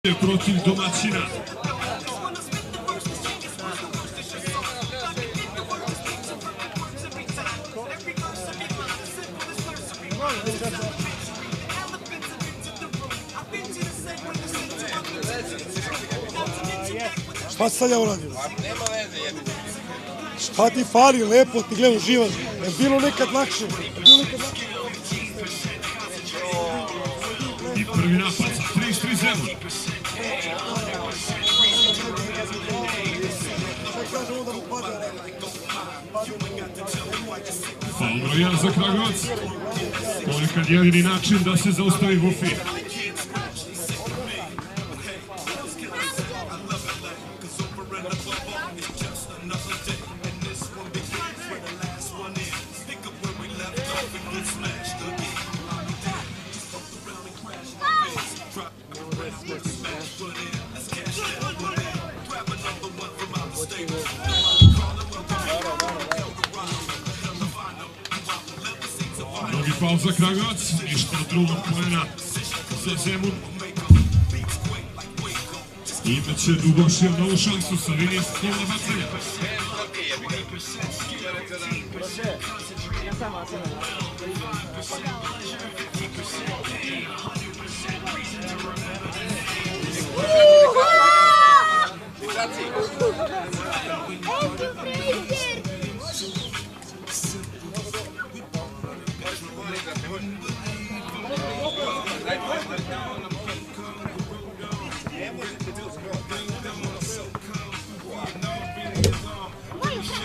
protiv domaćina. Šta sad ja uradim? Nema veze. Šta ti fali, lepo ti gledam živan. Je bilo nekad lakše? I prvi napad sa 33 Zemun. Faul broj 1 za Kragujevac. Ponekad jedini način da se zaustavi Vufi. Drugi faul za Kragujevac, ništa od drugog poena za Zemun. Imaće Dubošev novu šansu sa linije slobodna bacanja.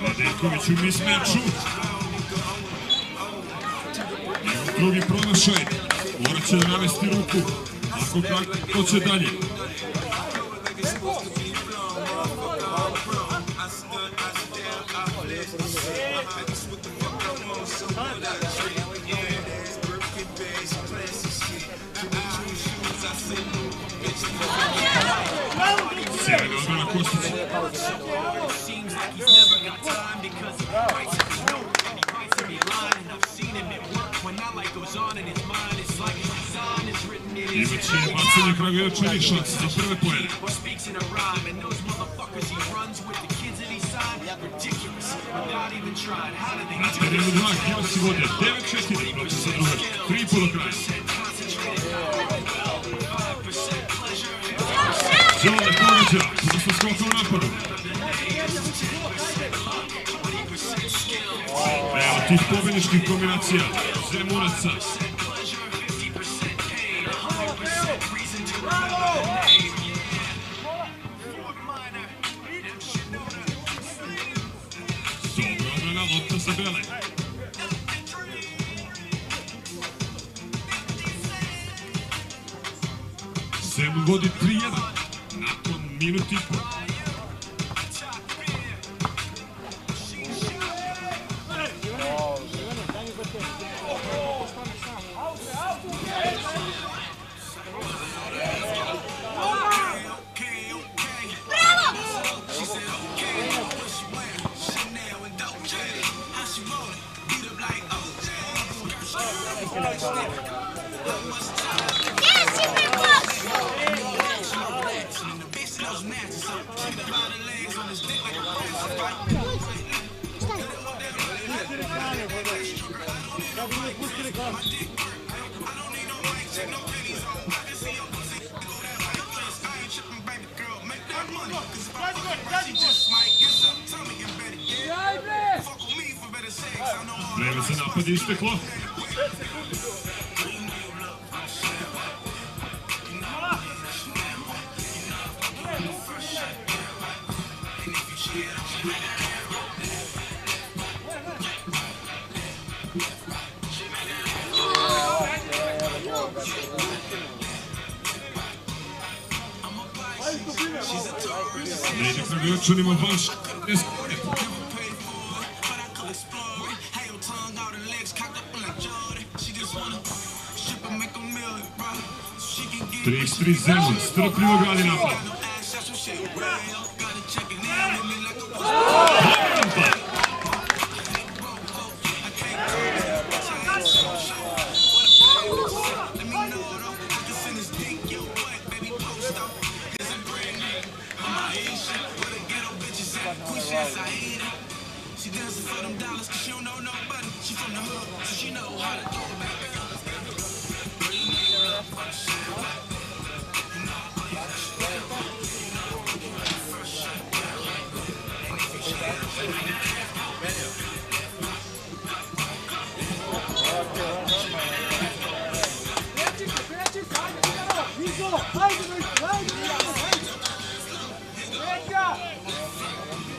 Radenković u mismeču. Drugi promašaj. Morat će da navesti ruku. Ako to će dalje. Sjajna odbrana Kostića. Imaće bacanje Kragujevčanih šanse za prve poene. Na terenu 2, Kjevci vode 9-4 protiv Zadruga, 3,5 do kraja. Zole pogađa, posle skoka u napadu. Evo tih pobedničkih kombinacija Zemunaca. Dobro odbrana, lopta sa Bele. Zemun vodi 3-1 nakon minut i pol. Vreme za napad je isteklo. Ne ide Kragujevčanima baš Tri Zemun, strpljivo gradi napad.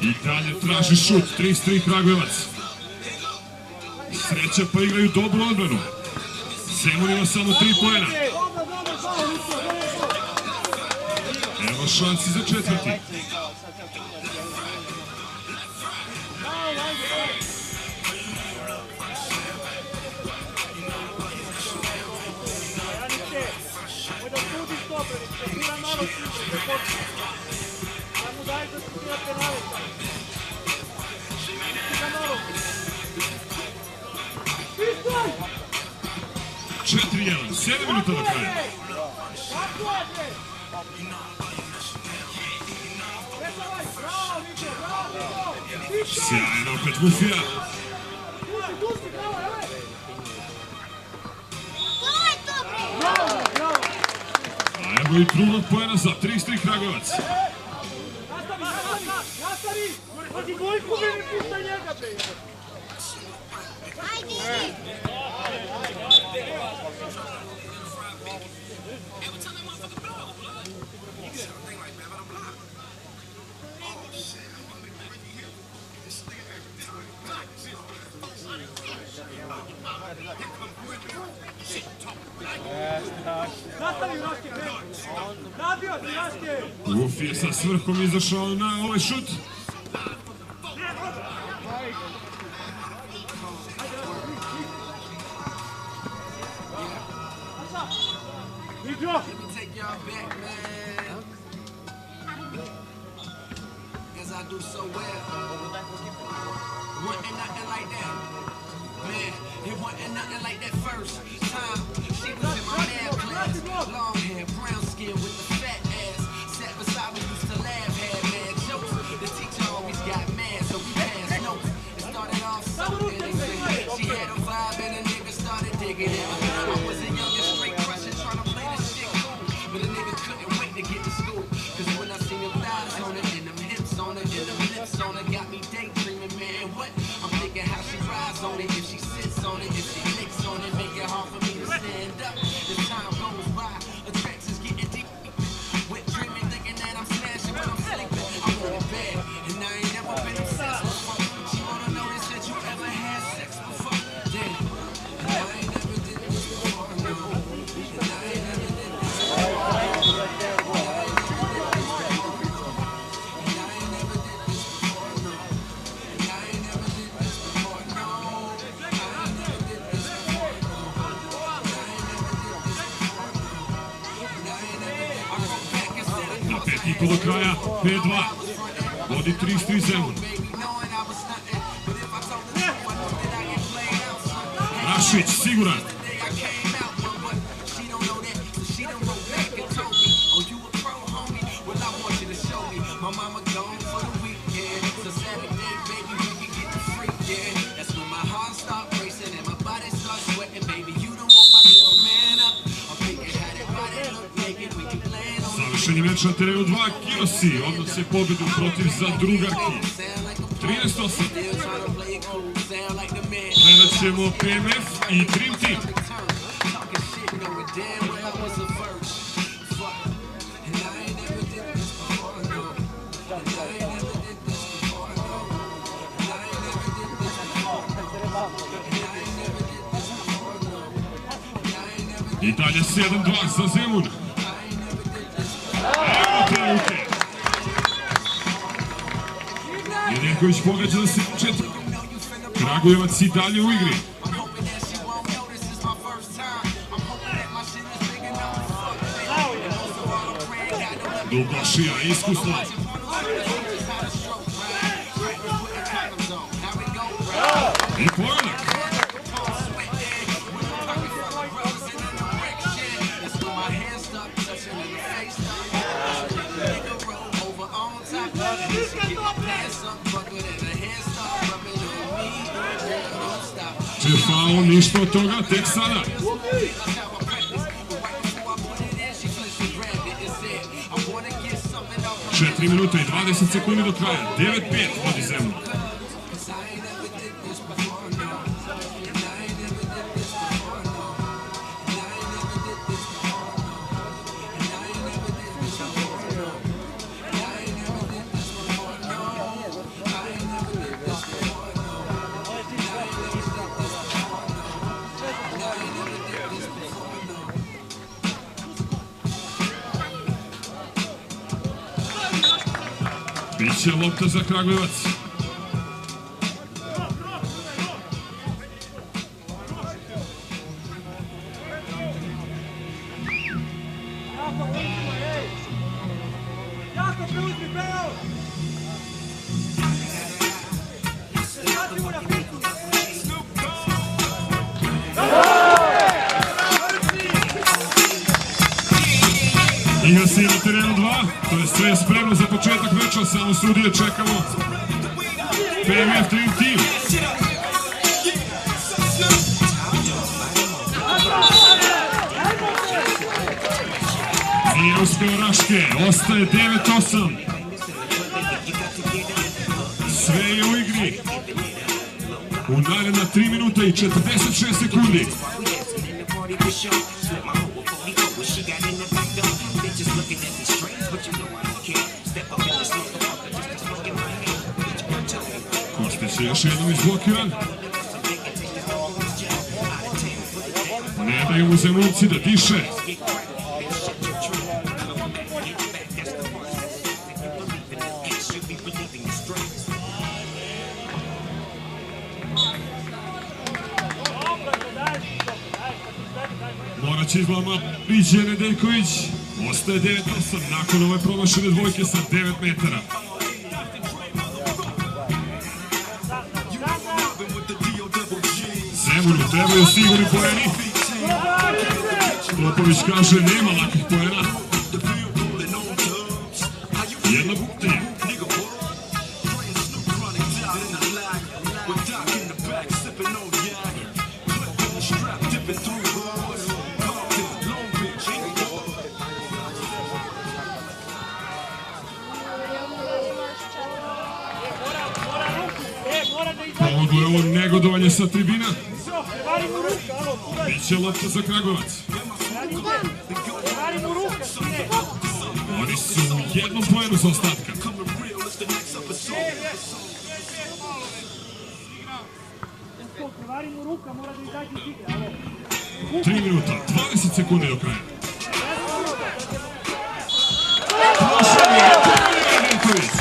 I dalje traži šut, 3-3 Kragujevac. Sreća pa igraju dobru odbranu. Zemun ima samo 3 poena. Evo šansi za četvrti. Četiri 1, 7 minuta do kraja. Sjajno opet Mufija. A evo i drugog poena za 33 Kragujevac. Uf je sa svrhom izašao na ovaj šut. Do kraja 5-2. Vodi 33 Zemun. Rašić siguran. Završenje meča na terenu 2, Kiosi odnose pobedu protiv Zadrugarki. 13-8. Gledat ćemo PMF i Dream Team. I dalje 7-2 za Zemun. Evo te ruke. Jelenković pogađa za 7-4. Kragujevac i dalje u igri. Dubošija, iskusno. I pojedak. fao, ništa od toga, tek sada. 4 minuta i 20 sekundi do kraja, 9-5 vodi Zemun. Biće lopta za Kragujevac. Igra se na terenu 2, to je sve spremno za početak meča, samo sudije čekamo. PMF Dream Team. Nije uspeo Raške, ostaje 9-8. Sve je u igri. U naredna 3 minuta i 46 sekundi. Kostić je još jednom izblokiran. Ne daju mu Zemunci da diše. Morać izglama priđe Nedeljković. Ostaje 9-8 nakon ove promašene dvojke sa 9 metara. Zemunu trebaju sigurni poeni. Klopović kaže nema lakih poena. Jedna buktenja. Pogodilo je ovo negodovanje sa tribina. Biće lopta za Kragujevac. Oni su u jednom poenu za ostatka. 3 minuta, 20 sekundi do kraja. Prošao je Nedeljković.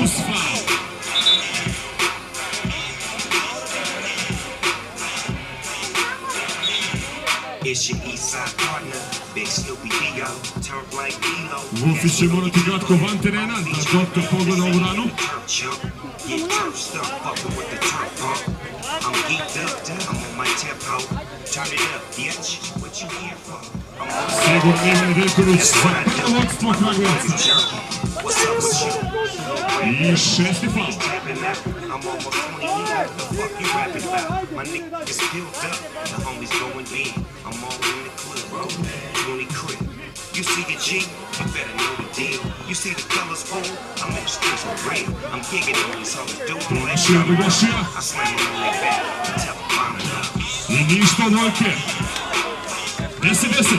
Uz faul. Vufić će morati kratko van terena da doktor pogleda ovu ranu. Sigurno Ivan Nedeljković za prvo vodstvo Kragujevaca. I 6. faul. You see the G, you better know the deal. You see the colors full, I'm in the streets with real. I'm gigging on these hoes, dude. I slam them on their back, tell them I'm in love. I ništa dvojke. 10-10.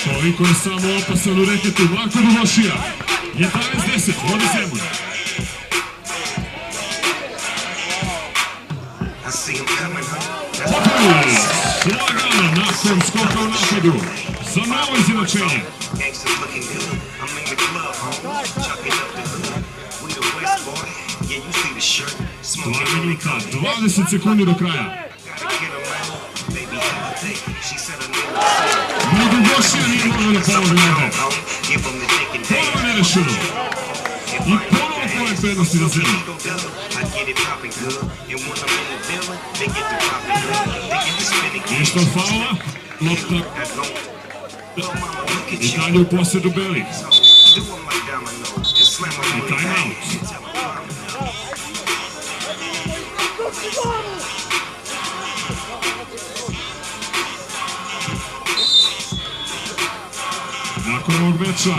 Koliko je samo opasan u reketu, Marko Duvošija. 11-10, vodi Zemun. Slagano nakon skoka u napadu. Za novo izjednačenje. 2 minuta, 20 sekundi do kraja. Mnogo Gošija nije mogao da pomogne ovde. Ponovo nerešeno. I ponovo pored prednosti za Zemun. Ništa od faula. Lopta. I dalje u posjedu Beli. I time out. Nakon ovog meča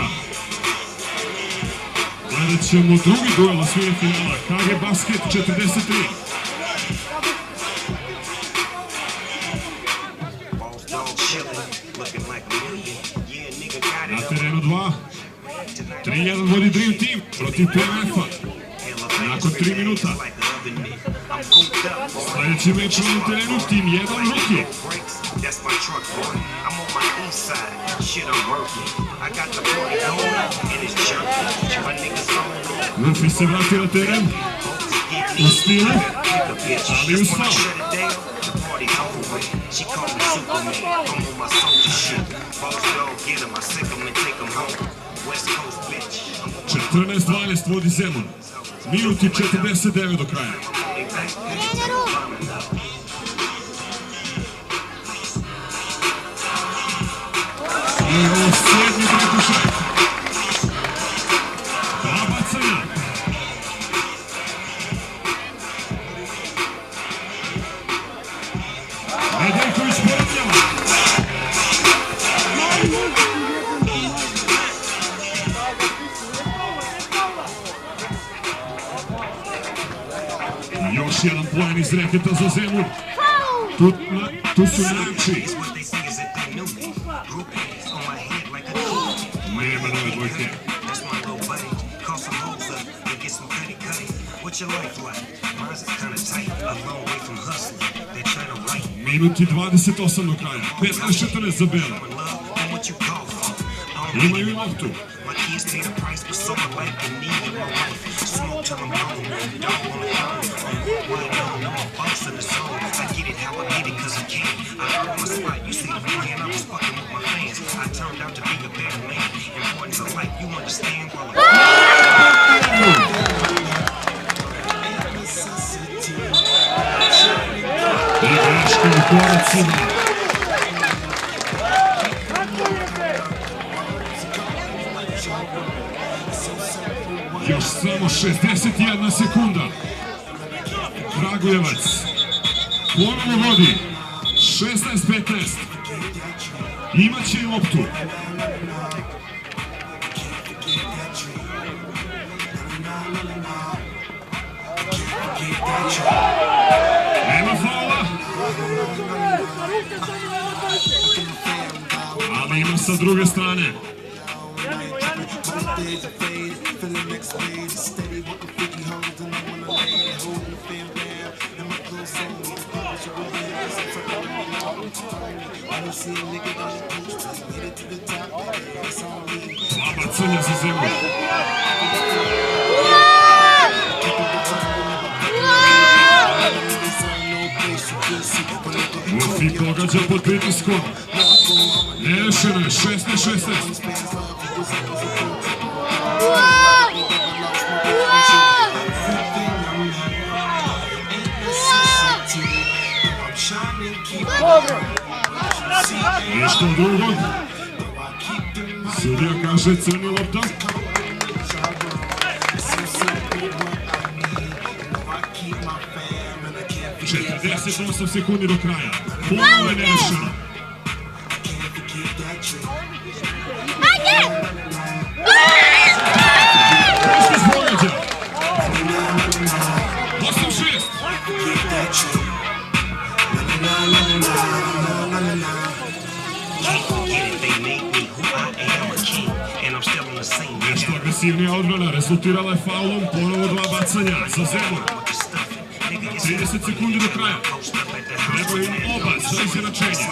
gledat ćemo drugi duel osvije finala. HG Basket 43. Na terenu 2. 3-1 vodi Dream Team protiv PMF-a. Nakon 3 minuta. Sljedeći meč na terenu Team 1 Rookie. Luffy se vrati na teren. U stile, ali uz faul. 14-12 vodi Zemun. Minuti 49 do kraja. I ovo sedmi prekušaj. Dva bacanja. Nedeljković poravljava. Još jedan poen iz reketa za Zemun. Tu su najči. Nema nove dvojke. Minuti 28 do kraja. 15-14 za Bele. Imaju i loptu. I greška u koracima. Još samo 61 sekunda. Kragujevac ponovo vodi 16-15. Imaće i loptu. Nema faula. Ali ima sa druge strane. Dva bacanja za Zemun. Luffy pogađa pod pritiskom. Nerešeno je 16-16. Ništa drugog. Sudija kaže crni lopta. 48 sekundi do kraja. Ponovo je nerešeno. Poskos pogađa. 8-6. Nešto agresivnija odbrana rezultirala je faulom, ponovo dva bacanja za Zemun. 30 sekundi do kraja. Trebaju im oba za izjednačenje.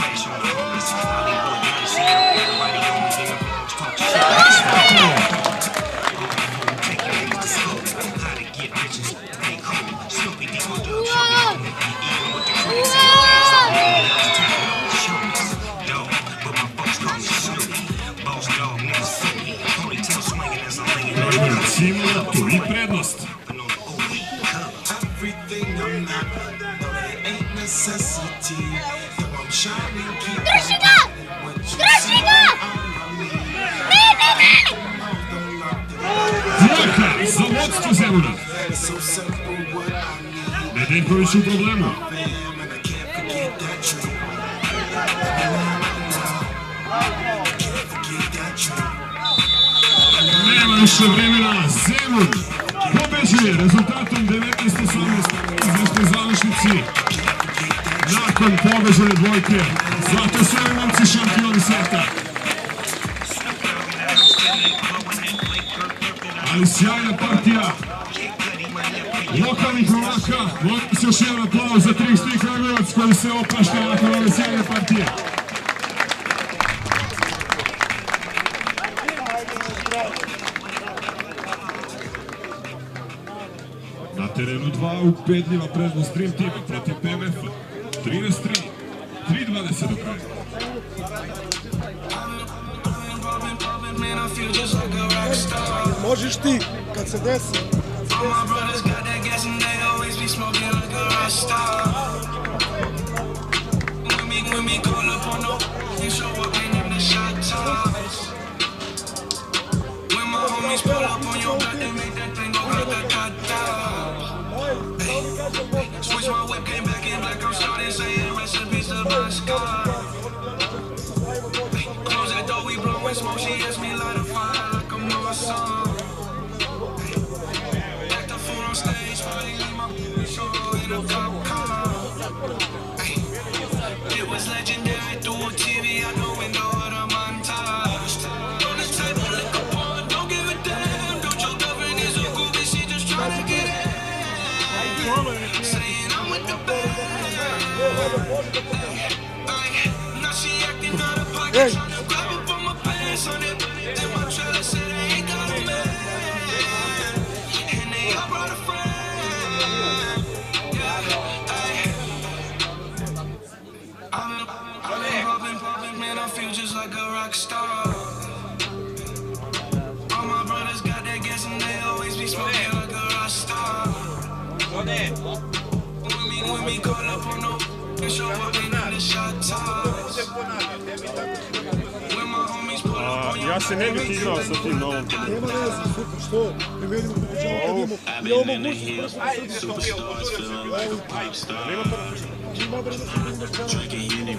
everything I'm not. No, that ain't necessity. Though I'm shining, keep Drži ga! Drži ga! Ne, ne, ne! Trojka za vodstvo Zemuna. so simple what I need. Nedeljković u problemu. Fam, and I can't forget that dream. Can't forget that dream. Nema više vremena. Zemun pobeđuje rezultatom 19-18 u izvesnoj završnici. Nakon pobeđene dvojke, zato su ovi momci šampioni sveta. Ali sjajna partija lokalnih momaka. Molim se još jedan aplauz za Trikstik Kragujevac koji se oprašta nakon ove sjajne partije. Na terenu 2 ubedljiva prednost Dream Teama protiv PMF-a. 13-3, 3-20 do kraja. Možeš ti, kad se desi. Switch my whip, came back in black, I'm starting saying recipes to my scar. Close that door, we blowing smoke, she asked me light a fire like I'm on song. Act a fool on stage, probably leave my show in a cop car. It was legendary through TV, out the window of the montage. On the table, lick a pond, don't give a damn. Don't your girlfriend is a groovy, she just tryna get in. Saying I'm with the band. Now she acting out of pocket, tryna grab up on my pants on it. Then my trailer said they ain't got a man, and they all brought a friend. I've been popping, man, I feel just like a rock star. All my brothers got that gas and they always be smoking like a rock star. When we call up on no, show up in the shot toss. When my homies pull up on Ja se ne bih igrao sa tim novom televizijom. Nema veze, super, što? Primenimo pobeđamo kad imamo. I ovo mogućnost. Superstars feeling like a pipe star. Drinking Henny